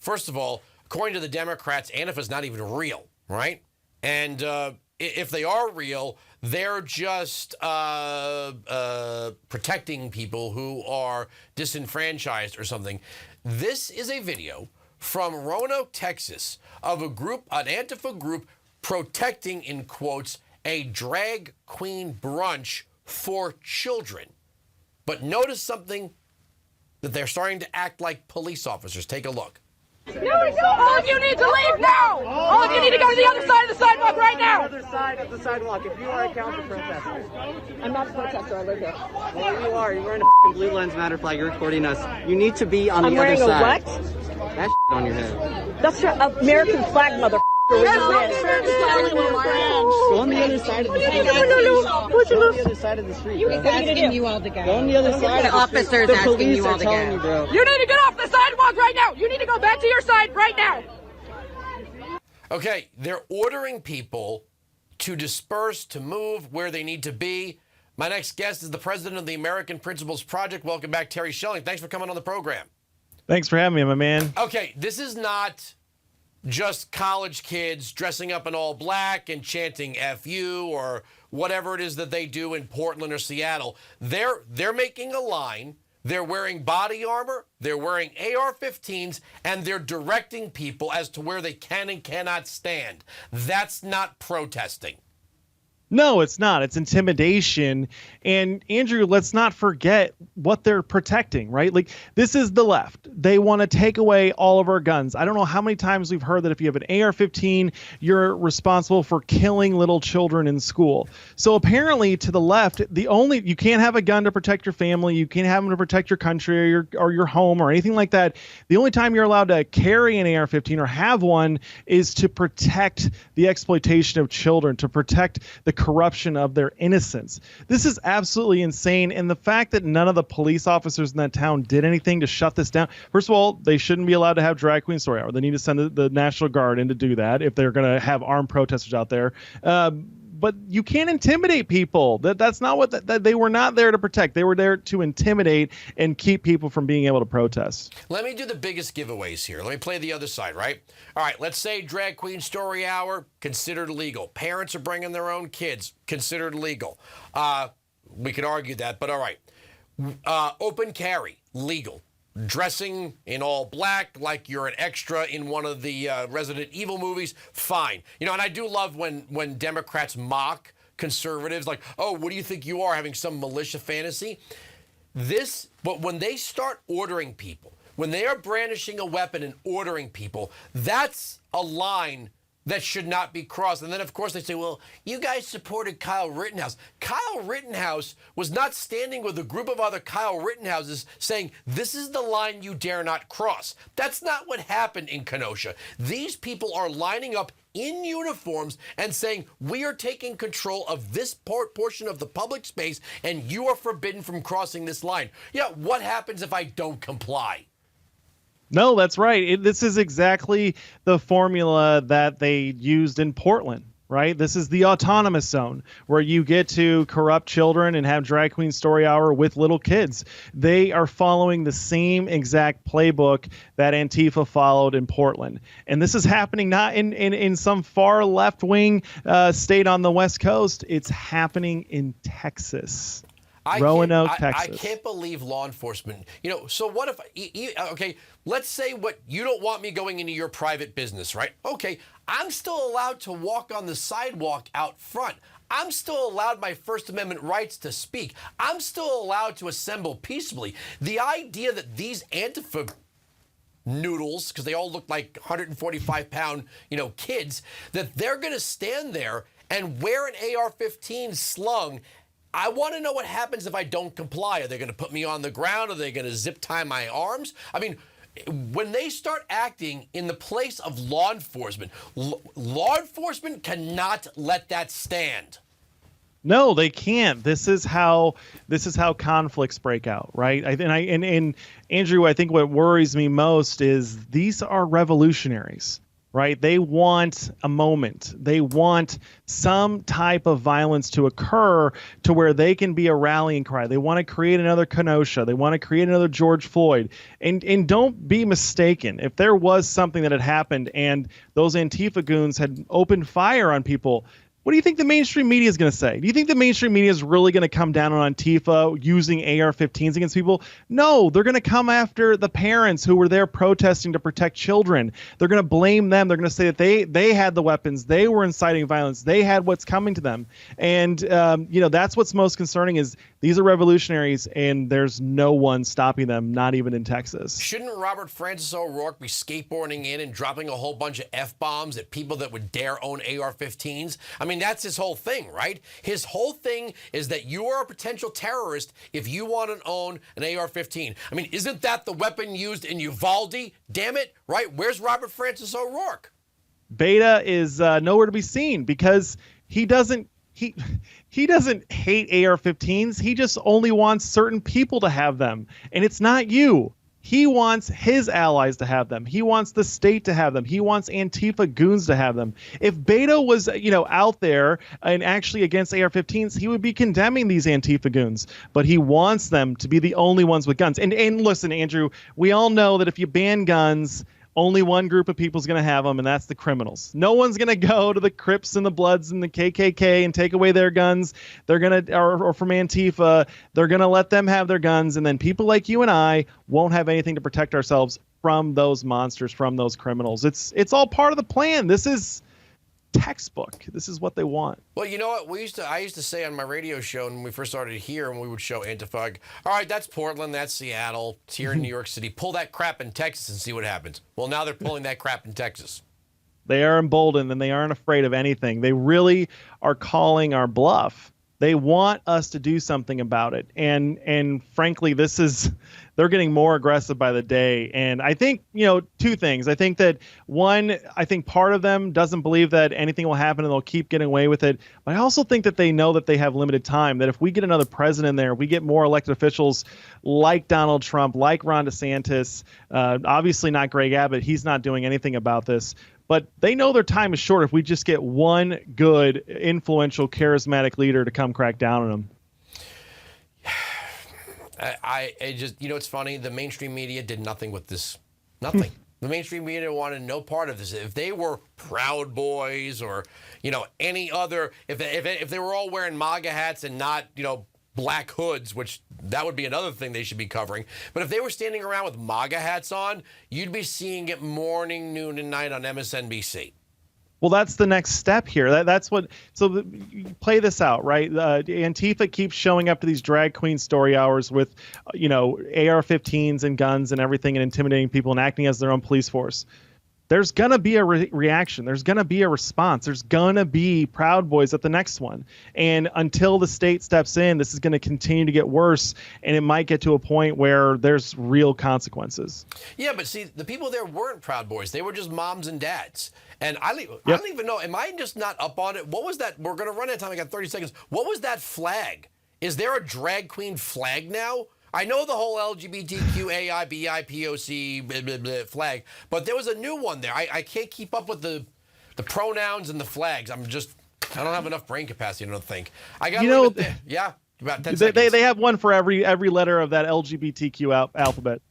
first of all, according to the Democrats, Antifa's not even real, right? And if they are real, they're just protecting people who are disenfranchised or something. This is a video from Roanoke, Texas, of an Antifa group protecting, in quotes, a drag queen brunch for children. But notice something, that they're starting to act like police officers. Take a look. All of you need to leave now! All of you need to go to the other side of the sidewalk right now! The other side of the sidewalk, if you are a counter protester. I'm not a protester, I live here. Well, you are. You're wearing a Blue Lives Matter flag. You're recording us. You need to be on the other side. I'm wearing a what? That on your head. That's your American flag, mother. Go on the other side of the street. No. Go on the other side of the street. He's asking you all to go. Go on the other side. The officer's asking you all to go. You need to get off the sidewalk right now. You need to go back to your side right now. Okay, they're ordering people to disperse, to move where they need to be. My next guest is the president of the American Principles Project. Welcome back, Terry Schelling. Thanks for coming on the program. Thanks for having me, my man. Okay, this is not just college kids dressing up in all black and chanting FU or whatever it is that they do in Portland or Seattle. They're making a line. They're wearing body armor. They're wearing AR-15s, and they're directing people as to where they can and cannot stand. That's not protesting. No, it's not. It's intimidation. And Andrew, let's not forget what they're protecting, right? Like, this is the left. They want to take away all of our guns. I don't know how many times we've heard that if you have an AR-15, you're responsible for killing little children in school. So apparently to the left, you can't have a gun to protect your family. You can't have them to protect your country or your home or anything like that. The only time you're allowed to carry an AR-15 or have one is to protect the exploitation of children, to protect the corruption of their innocence. This is absolutely insane. And the fact that none of the police officers in that town did anything to shut this down. First of all, they shouldn't be allowed to have drag queen story hour. They need to send the National Guard in to do that if they're going to have armed protesters out there. But you can't intimidate people. That's not what they were not there to protect. They were there to intimidate and keep people from being able to protest. Let me do the biggest giveaways here. Let me play the other side, right? All right, let's say drag queen story hour, considered legal. Parents are bringing their own kids, considered legal. We could argue that, but all right. Open carry, legal. Dressing in all black like you're an extra in one of the Resident Evil movies, fine. You know, and I do love when Democrats mock conservatives, like, oh, what do you think you are, having some militia fantasy? But when they start ordering people, when they are brandishing a weapon and ordering people, that's a line that should not be crossed. And then, of course, they say, well, you guys supported Kyle Rittenhouse. Kyle Rittenhouse was not standing with a group of other Kyle Rittenhouses saying, this is the line you dare not cross. That's not what happened in Kenosha. These people are lining up in uniforms and saying, we are taking control of this portion of the public space, and you are forbidden from crossing this line. Yeah, what happens if I don't comply? No, that's right. This is exactly the formula that they used in Portland, right? This is the autonomous zone where you get to corrupt children and have drag queen story hour with little kids. They are following the same exact playbook that Antifa followed in Portland. And this is happening not in some far left wing state on the West Coast. It's happening in Texas. Roanoke, Texas. I can't believe law enforcement. You know, so what if, okay, let's say you don't want me going into your private business, right? Okay, I'm still allowed to walk on the sidewalk out front. I'm still allowed my First Amendment rights to speak. I'm still allowed to assemble peaceably. The idea that these Antifa noodles, because they all look like 145-pound, kids, that they're going to stand there and wear an AR-15 slung. I want to know what happens if I don't comply. Are they going to put me on the ground? Are they going to zip tie my arms? I mean, when they start acting in the place of law enforcement cannot let that stand. No, they can't. This is how conflicts break out, right? And Andrew, I think what worries me most is these are revolutionaries. right? They want a moment. They want some type of violence to occur to where they can be a rallying cry. They want to create another Kenosha. They want to create another George Floyd. And don't be mistaken. If there was something that had happened and those Antifa goons had opened fire on people, what do you think the mainstream media is going to say? Do you think the mainstream media is really going to come down on Antifa using AR-15s against people? No, they're going to come after the parents who were there protesting to protect children. They're going to blame them. They're going to say that they had the weapons. They were inciting violence. They had what's coming to them. And, that's what's most concerning is these are revolutionaries and there's no one stopping them, not even in Texas. Shouldn't Robert Francis O'Rourke be skateboarding in and dropping a whole bunch of F-bombs at people that would dare own AR-15s? I mean, that's his whole thing, right? His whole thing is that you are a potential terrorist if you want to own an AR-15. I mean, isn't that the weapon used in Uvalde? Damn it, right? Where's Robert Francis O'Rourke? Beta is nowhere to be seen because he doesn't hate AR-15s. He just only wants certain people to have them, and it's not you. He wants his allies to have them. He wants the state to have them. He wants Antifa goons to have them. If Beto was, out there and actually against AR-15s, he would be condemning these Antifa goons. But he wants them to be the only ones with guns. And listen, Andrew, we all know that if you ban guns, only one group of people is going to have them, and that's the criminals. No one's going to go to the Crips and the Bloods and the KKK and take away their guns. They're going to, or from Antifa, they're going to let them have their guns, and then people like you and I won't have anything to protect ourselves from those monsters, from those criminals. It's all part of the plan. This is textbook. This is what they want. Well, you know what? I used to say on my radio show when we first started here, and we would show Antifa, all right, that's Portland, that's Seattle, it's here in New York City. Pull that crap in Texas and see what happens. Well, now they're pulling that crap in Texas. They are emboldened and they aren't afraid of anything. They really are calling our bluff. They want us to do something about it. And frankly, they're getting more aggressive by the day. And I think, two things. I think that one, part of them doesn't believe that anything will happen and they'll keep getting away with it. But I also think that they know that they have limited time, that if we get another president in there, we get more elected officials like Donald Trump, like Ron DeSantis, obviously not Greg Abbott. He's not doing anything about this. But they know their time is short if we just get one good, influential, charismatic leader to come crack down on them. It's funny. The mainstream media did nothing with this. Nothing. The mainstream media wanted no part of this. If they were Proud Boys or, any other, if they were all wearing MAGA hats and not, black hoods, which that would be another thing they should be covering. But if they were standing around with MAGA hats on, you'd be seeing it morning, noon, and night on MSNBC. Well, that's the next step here. That's what. So play this out, right? Antifa keeps showing up to these drag queen story hours with, AR-15s and guns and everything, and intimidating people and acting as their own police force. There's going to be a reaction. There's going to be a response. There's going to be Proud Boys at the next one. And until the state steps in, this is going to continue to get worse. And it might get to a point where there's real consequences. Yeah, but see, the people there weren't Proud Boys. They were just moms and dads. And I don't even know. Am I just not up on it? What was that? We're going to run out of time. I got 30 seconds. What was that flag? Is there a drag queen flag now? I know the whole LGBTQAI, BIPOC blah, blah, blah, flag, but there was a new one there. I can't keep up with the pronouns and the flags. I don't have enough brain capacity, I don't think. I got about 10 seconds. They have one for every letter of that LGBTQ alphabet.